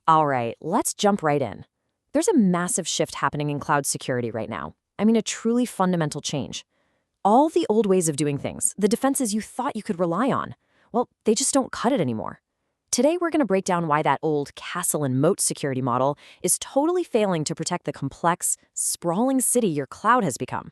All right, let's jump right in. There's a massive shift happening in cloud security right now. I mean, a truly fundamental change. All the old ways of doing things, the defenses you thought you could rely on, well, they just don't cut it anymore. Today, we're going to break down why that old castle and moat security model is totally failing to protect the complex, sprawling city your cloud has become.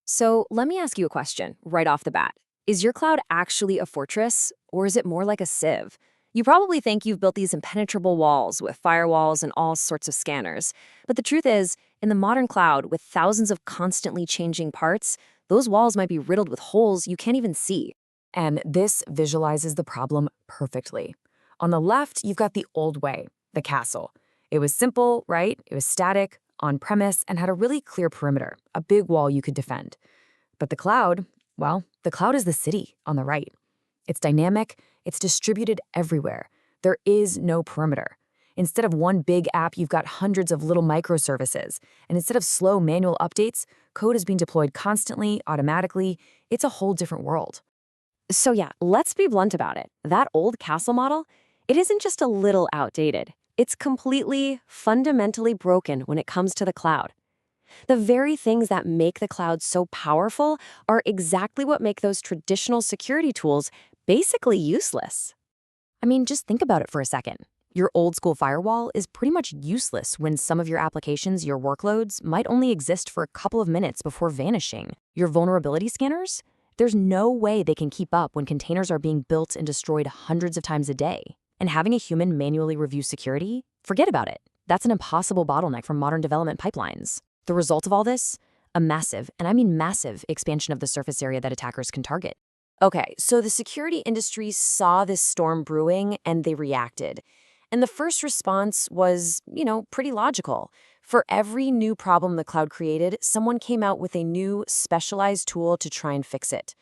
So let me ask you a question right off the bat. Is your cloud actually a fortress, or is it more like a sieve? You probably think you've built these impenetrable walls with firewalls and all sorts of scanners. But the truth is, in the modern cloud, with thousands of constantly changing parts, those walls might be riddled with holes you can't even see. And this visualizes the problem perfectly. On the left, you've got the old way, the castle. It was simple, right? It was static, on-premise, and had a really clear perimeter, a big wall you could defend. But the cloud, well, the cloud is the city on the right. It's dynamic, it's distributed everywhere. There is no perimeter. Instead of one big app, you've got hundreds of little microservices. And instead of slow manual updates, code is being deployed constantly, automatically. It's a whole different world. So yeah, let's be blunt about it. That old castle model, it isn't just a little outdated. It's completely, fundamentally broken when it comes to the cloud. The very things that make the cloud so powerful are exactly what make those traditional security tools basically useless. I mean, just think about it for a second. Your old school firewall is pretty much useless when some of your applications, your workloads, might only exist for a couple of minutes before vanishing. Your vulnerability scanners? There's no way they can keep up when containers are being built and destroyed hundreds of times a day. And having a human manually review security? Forget about it. That's an impossible bottleneck for modern development pipelines. The result of all this? A massive, and I mean massive, expansion of the surface area that attackers can target. Okay, so the security industry saw this storm brewing and they reacted. And the first response was, pretty logical. For every new problem the cloud created, someone came out with a new, specialized tool to try and fix it.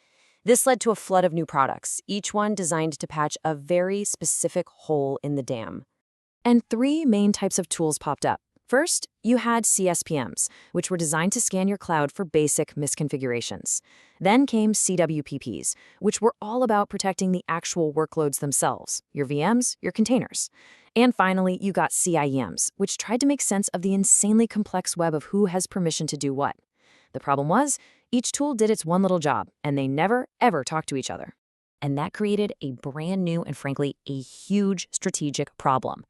This led to a flood of new products, each one designed to patch a very specific hole in the dam. And three main types of tools popped up. First, you had CSPMs, which were designed to scan your cloud for basic misconfigurations. Then came CWPPs, which were all about protecting the actual workloads themselves, your VMs, your containers. And finally, you got CIEMs, which tried to make sense of the insanely complex web of who has permission to do what. The problem was, each tool did its one little job, and they never, ever talked to each other. And that created a brand new and frankly, a huge strategic problem.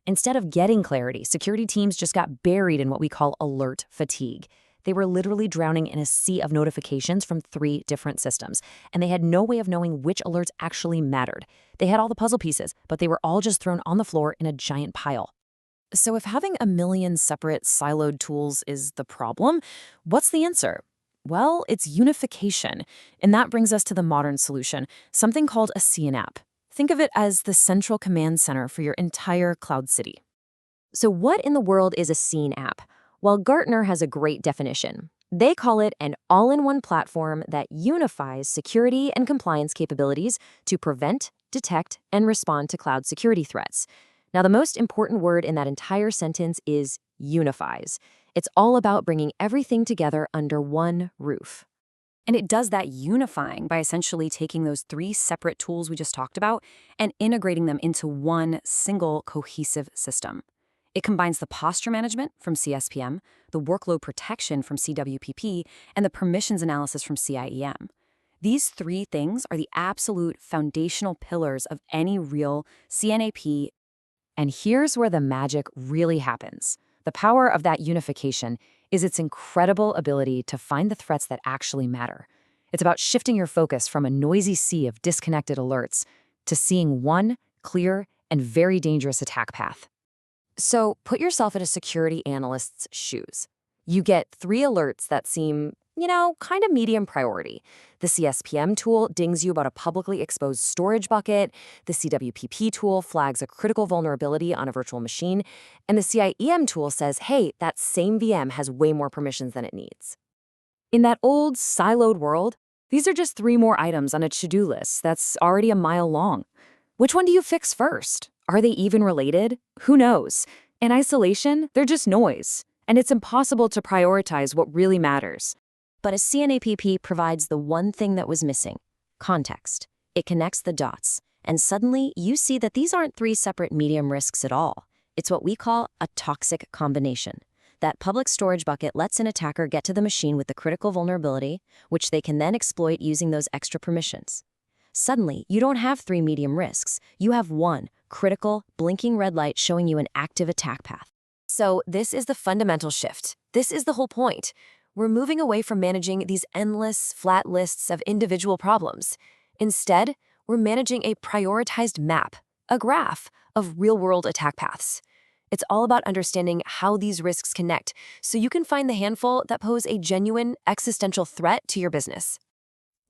Instead of getting clarity, security teams just got buried in what we call alert fatigue. They were literally drowning in a sea of notifications from 3 different systems, and they had no way of knowing which alerts actually mattered. They had all the puzzle pieces, but they were all just thrown on the floor in a giant pile. So if having a million separate siloed tools is the problem, what's the answer? Well, it's unification, and that brings us to the modern solution, something called a CNAPP. Think of it as the central command center for your entire cloud city. So what in the world is a CNAPP? Well, Gartner has a great definition. They call it an all-in-one platform that unifies security and compliance capabilities to prevent, detect, and respond to cloud security threats. Now, the most important word in that entire sentence is unifies. It's all about bringing everything together under one roof. And it does that unifying by essentially taking those 3 separate tools we just talked about and integrating them into one single cohesive system. It combines the posture management from CSPM, the workload protection from CWPP, and the permissions analysis from CIEM. These 3 things are the absolute foundational pillars of any real CNAPP. And here's where the magic really happens. The power of that unification is its incredible ability to find the threats that actually matter. It's about shifting your focus from a noisy sea of disconnected alerts to seeing one clear and very dangerous attack path. So put yourself in a security analyst's shoes. You get 3 alerts that seem, kind of medium priority. The CSPM tool dings you about a publicly exposed storage bucket. The CWPP tool flags a critical vulnerability on a virtual machine. And the CIEM tool says, hey, that same VM has way more permissions than it needs. In that old siloed world, these are just 3 more items on a to-do list that's already a mile long. Which one do you fix first? Are they even related? Who knows? In isolation, they're just noise. And it's impossible to prioritize what really matters. But a CNAPP provides the one thing that was missing: context. It connects the dots, and suddenly you see that these aren't 3 separate medium risks at all. It's what we call a toxic combination. That public storage bucket lets an attacker get to the machine with the critical vulnerability, which they can then exploit using those extra permissions. Suddenly, you don't have 3 medium risks. You have one critical, blinking red light showing you an active attack path. So this is the fundamental shift. This is the whole point. We're moving away from managing these endless, flat lists of individual problems. Instead, we're managing a prioritized map, a graph of real-world attack paths. It's all about understanding how these risks connect so you can find the handful that pose a genuine existential threat to your business.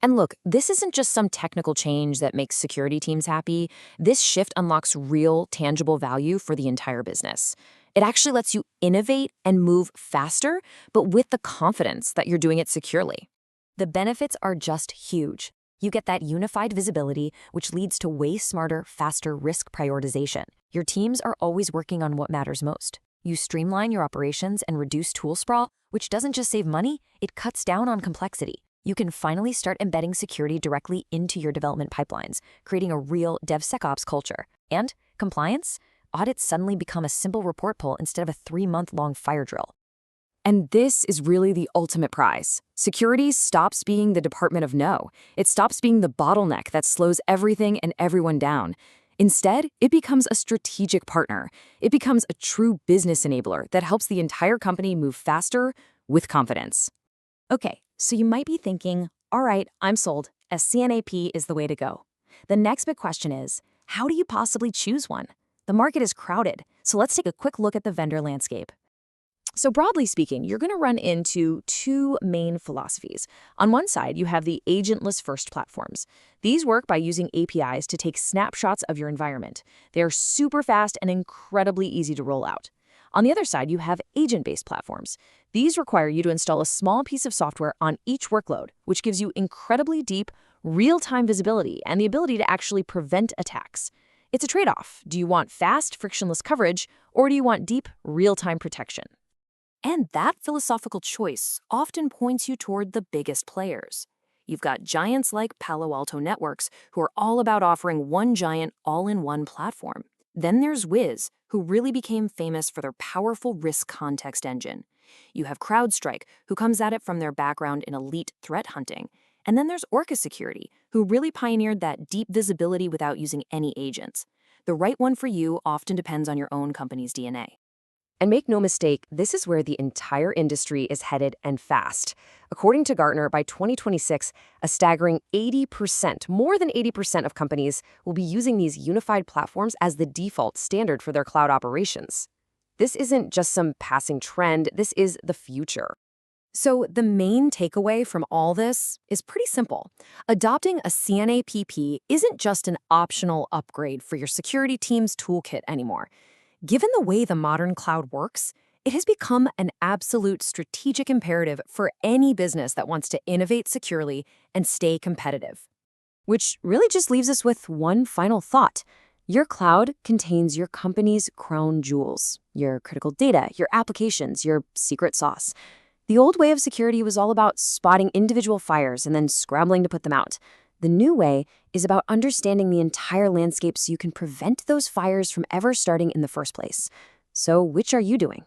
And look, this isn't just some technical change that makes security teams happy. This shift unlocks real, tangible value for the entire business. It actually lets you innovate and move faster, but with the confidence that you're doing it securely. The benefits are just huge. You get that unified visibility, which leads to way smarter, faster risk prioritization. Your teams are always working on what matters most. You streamline your operations and reduce tool sprawl, which doesn't just save money, it cuts down on complexity. You can finally start embedding security directly into your development pipelines, creating a real DevSecOps culture. And compliance? Audits suddenly become a simple report pull instead of a 3-month-long fire drill. And this is really the ultimate prize. Security stops being the department of no. It stops being the bottleneck that slows everything and everyone down. Instead, it becomes a strategic partner. It becomes a true business enabler that helps the entire company move faster with confidence. Okay, so you might be thinking, all right, I'm sold. A CNAPP is the way to go. The next big question is, how do you possibly choose one? The market is crowded, so let's take a quick look at the vendor landscape. So broadly speaking, you're going to run into 2 main philosophies. On one side, you have the agentless first platforms. These work by using APIs to take snapshots of your environment. They're super fast and incredibly easy to roll out. On the other side, you have agent-based platforms. These require you to install a small piece of software on each workload, which gives you incredibly deep, real-time visibility and the ability to actually prevent attacks. It's a trade-off. Do you want fast, frictionless coverage, or do you want deep, real-time protection? And that philosophical choice often points you toward the biggest players. You've got giants like Palo Alto Networks, who are all about offering one giant, all-in-one platform. Then there's Wiz, who really became famous for their powerful risk context engine. You have CrowdStrike, who comes at it from their background in elite threat hunting. And then there's Orca Security, who really pioneered that deep visibility without using any agents. The right one for you often depends on your own company's DNA. And make no mistake, this is where the entire industry is headed and fast. According to Gartner, by 2026, a staggering 80%, more than 80% of companies will be using these unified platforms as the default standard for their cloud operations. This isn't just some passing trend, this is the future. So the main takeaway from all this is pretty simple. Adopting a CNAPP isn't just an optional upgrade for your security team's toolkit anymore. Given the way the modern cloud works, it has become an absolute strategic imperative for any business that wants to innovate securely and stay competitive. Which really just leaves us with one final thought. Your cloud contains your company's crown jewels, your critical data, your applications, your secret sauce. The old way of security was all about spotting individual fires and then scrambling to put them out. The new way is about understanding the entire landscape so you can prevent those fires from ever starting in the first place. So which are you doing?